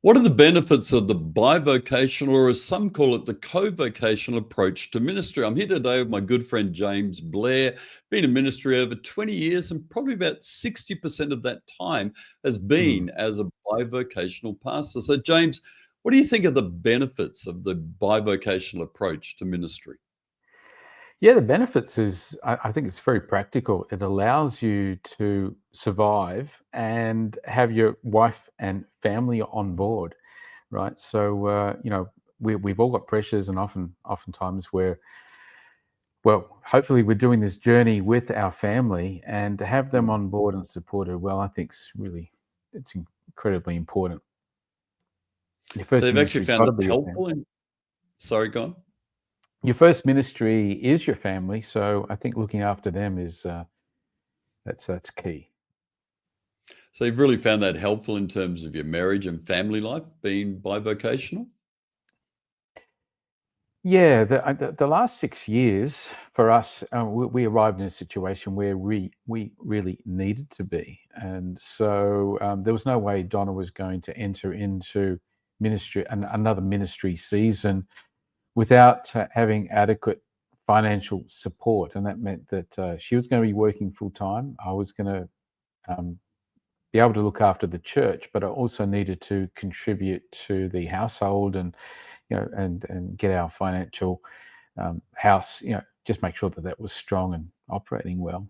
What are the benefits of the bivocational, or as some call it, the co-vocational approach to ministry? I'm here today with my good friend James Blair, been in ministry over 20 years, and probably about 60% of that time has Mm. been as a bivocational pastor. So, James, what do you think of the benefits of the bivocational approach to ministry? Yeah, the benefits is I think it's very practical. It allows you to survive and have your wife and family on board, right? So we've all got pressures, and oftentimes hopefully we're doing this journey with our family, and to have them Mm. on board and supported. Well, I think it's incredibly important. Your So, first you've actually ministry's found got to it be your family. helpful? Sorry, go on. Your first ministry is your family, so I think looking after them is that's key. So, you've really found that helpful in terms of your marriage and family life being bivocational? Yeah, the last 6 years for us, we arrived in a situation where we really needed to be, and so there was no way Donna was going to enter into ministry another ministry season without having adequate financial support, and that meant that she was going to be working full time. I was going to um, be able to look after the church, but I also needed to contribute to the household and and get our financial house, just make sure that that was strong and operating well.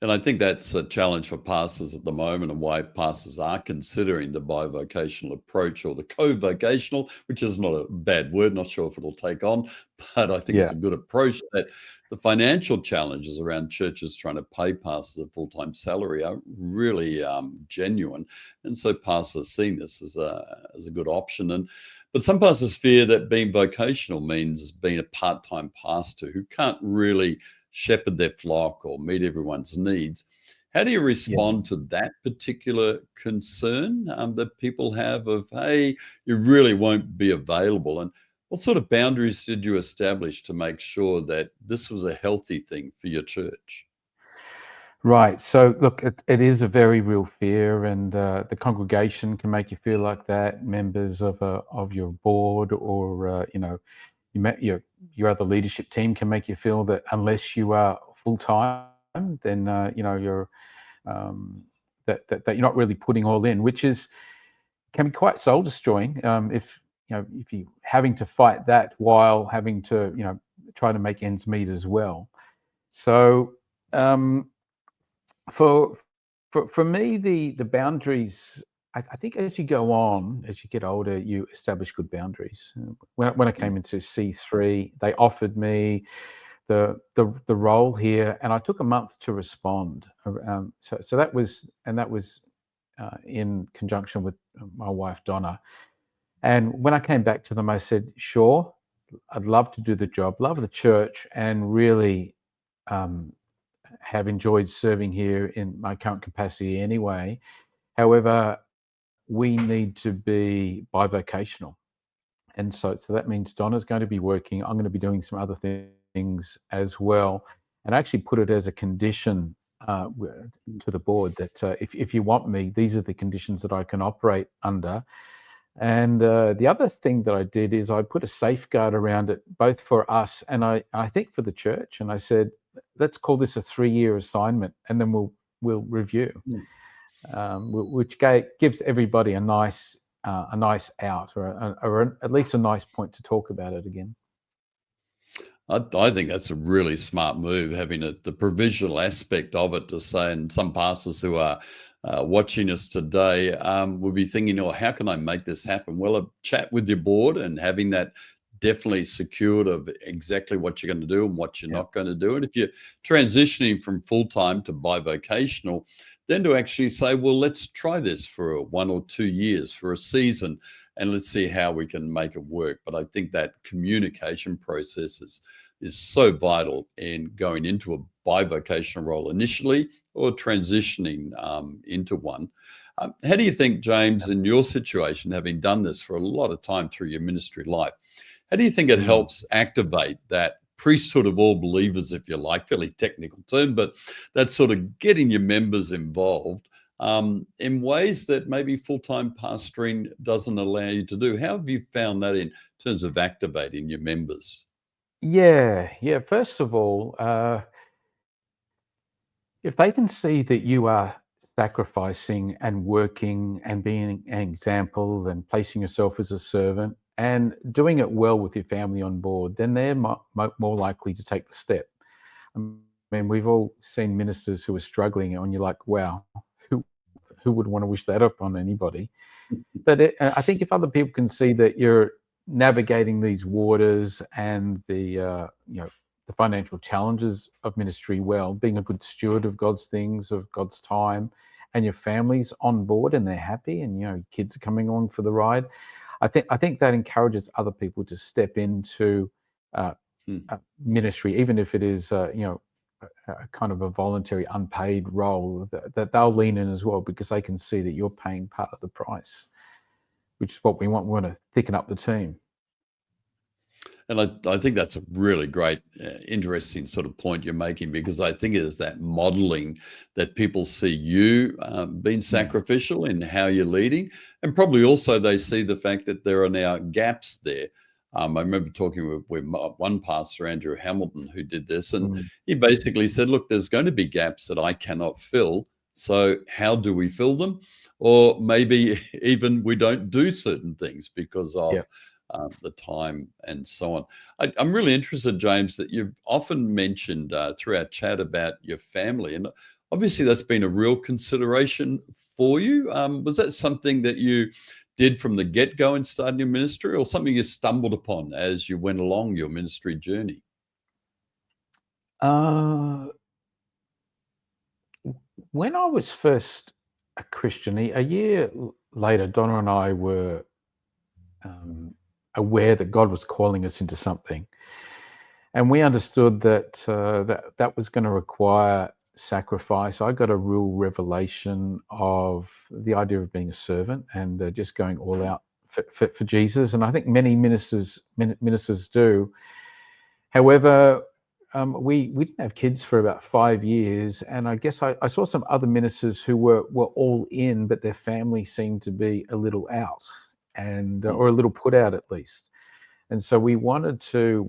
And I think that's a challenge for pastors at the moment, and why pastors are considering the bivocational approach or the co-vocational, which is not a bad word. Not sure if it'll take on, but I think it's Yeah, a good approach. That the financial challenges around churches trying to pay pastors a full-time salary are really genuine, and so pastors are seeing this as a good option. And but some pastors fear that being vocational means being a part-time pastor who can't really shepherd their flock or meet everyone's needs. How do you yeah. respond to that particular concern that people have of, hey, you really won't be available? And what sort of boundaries did you establish to make sure that this was a healthy thing for your church? Right. So, look, it is a very real fear, and the congregation can make you feel like that. Members of your board, or your other leadership team can make you feel that unless you are full time, then you're that you're not really putting all in, which is can be quite soul destroying. If you having to fight that while having to try to make ends meet as well. So um, for for me, the boundaries. I think as you go on, as you get older, you establish good boundaries. When I came into C3, they offered me the role here, and I took a month to respond. So that was in conjunction with my wife Donna. And when I came back to them, I said, "Sure, I'd love to do the job, love the church, and really um, have enjoyed serving here in my current capacity anyway. However, we need to be bivocational, and so that means Donna's going to be working. I'm going to be doing some other things as well, and I actually put it as a condition to the board that if you want me, these are the conditions that I can operate under. And the other thing that I did is I put a safeguard around it, both for us and I think for the church. And I said, let's call this a 3-year assignment, and then we'll review, Mm. which gives everybody a nice out, or at least a nice point to talk about it again. I think that's a really smart move, having the provisional aspect of it to say, and some pastors who are watching us today will be thinking, oh, how can I make this happen? Well, a chat with your board and having that definitely secured of exactly what you're going to do and what you're Yeah. not going to do. And if you're transitioning from full-time to bivocational, then to actually say, well, let's try this for 1 or 2 years, for a season, and let's see how we can make it work. But I think that communication process is so vital in going into a bivocational role initially, or transitioning into one. How do you think, James, in your situation, having done this for a lot of time through your ministry life, how do you think it Mm. helps activate that priesthood of all believers, if you like, fairly technical term, but that's sort of getting your members involved in ways that maybe full-time pastoring doesn't allow you to do. How have you found that in terms of activating your members? Yeah. First of all, if they can see that you are sacrificing and working and being an example and placing yourself as a servant and doing it well with your family on board, then they're more likely to take the step. I mean, we've all seen ministers who are struggling, and you're like, wow, who who would want to wish that upon anybody? But I think if other people can see that you're navigating these waters and the financial challenges of ministry well, being a good steward of God's things, of God's time, and your family's on board and they're happy, and kids are coming along for the ride. I think that encourages other people to step into uh, Hmm. ministry, even if it is a kind of a voluntary unpaid role, that they'll lean in as well, because they can see that you're paying part of the price, which is what we want. We want to thicken up the team. And I think that's a really great, interesting sort of point you're making, because I think it is that modeling that people see you being Mm, sacrificial in how you're leading. And probably also they see the fact that there are now gaps there. I remember talking with one pastor, Andrew Hamilton, who did this. And mm, he basically said, look, there's going to be gaps that I cannot fill. So how do we fill them? Or maybe even we don't do certain things because yeah. of the time and so on. I'm really interested, James, that you've often mentioned through our chat about your family, and obviously that's been a real consideration for you. Was that something that you did from the get-go in starting your ministry, or something you stumbled upon as you went along your ministry journey? Uh, when I was first a Christian, a year later, Donna and I were um, aware that God was calling us into something, and we understood that that was going to require sacrifice. I got a real revelation of the idea of being a servant and just going all out for Jesus, and I think many ministers do. However, we didn't have kids for about 5 years, and I guess I saw some other ministers who were all in, but their family seemed to be a little out, and Mm, or a little put out at least. And so we wanted to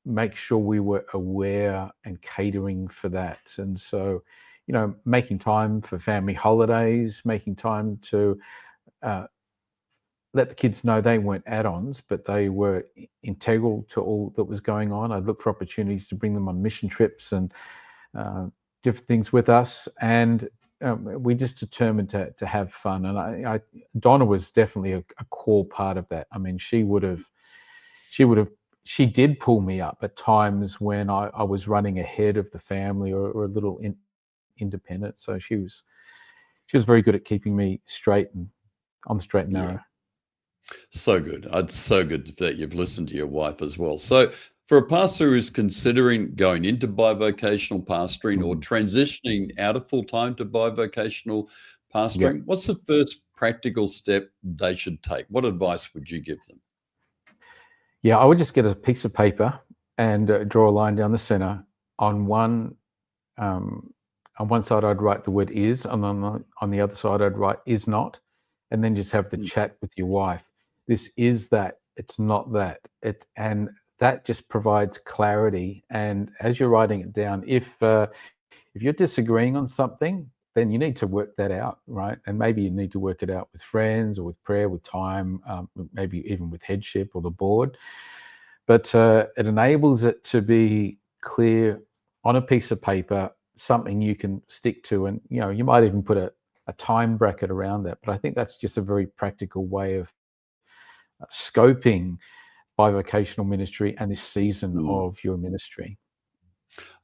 make sure we were aware and catering for that. And so, making time for family holidays, making time to uh, let the kids know they weren't add-ons, but they were integral to all that was going on. I'd look for opportunities to bring them on mission trips and uh, different things with us, and we just determined to have fun. And Donna was definitely a core part of that. I mean, she would have, she did pull me up at times when I was running ahead of the family, or a little independent. So she was very good at keeping me straight and on the straight and yeah. narrow. So good. It's so good that you've listened to your wife as well. So, for a pastor who's considering going into bivocational pastoring or Mhm. transitioning out of full time to bivocational Yeah. pastoring, what's the first practical step they should take? What advice would you give them? Yeah, I would just get a piece of paper and draw a line down the center. On one um, on one side, I'd write the word is, and on the other side, I'd write is not, and then just have the Mm, chat with your wife. This is that. It's not that. And that just provides clarity. And as you're writing it down, if you're disagreeing on something, then you need to work that out, right? And maybe you need to work it out with friends, or with prayer, with time, maybe even with headship or the board. But it enables it to be clear on a piece of paper, something you can stick to. And you might even put a time bracket around that. But I think that's just a very practical way of scoping bivocational ministry and this season mm. of your ministry.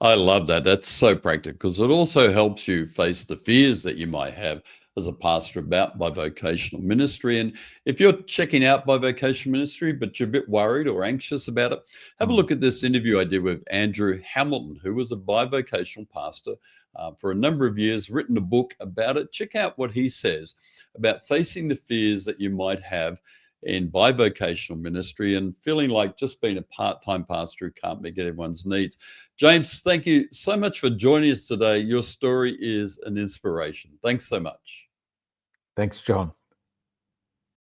I love that. That's so practical, because it also helps you face the fears that you might have as a pastor about bivocational ministry. And if you're checking out bivocational ministry, but you're a bit worried or anxious about it, have a Mm. look at this interview I did with Andrew Hamilton, who was a bivocational pastor for a number of years, written a book about it. Check out what he says about facing the fears that you might have in bivocational ministry and feeling like just being a part-time pastor who can't meet everyone's needs. James, thank you so much for joining us today. Your story is an inspiration. Thanks so much. Thanks, John.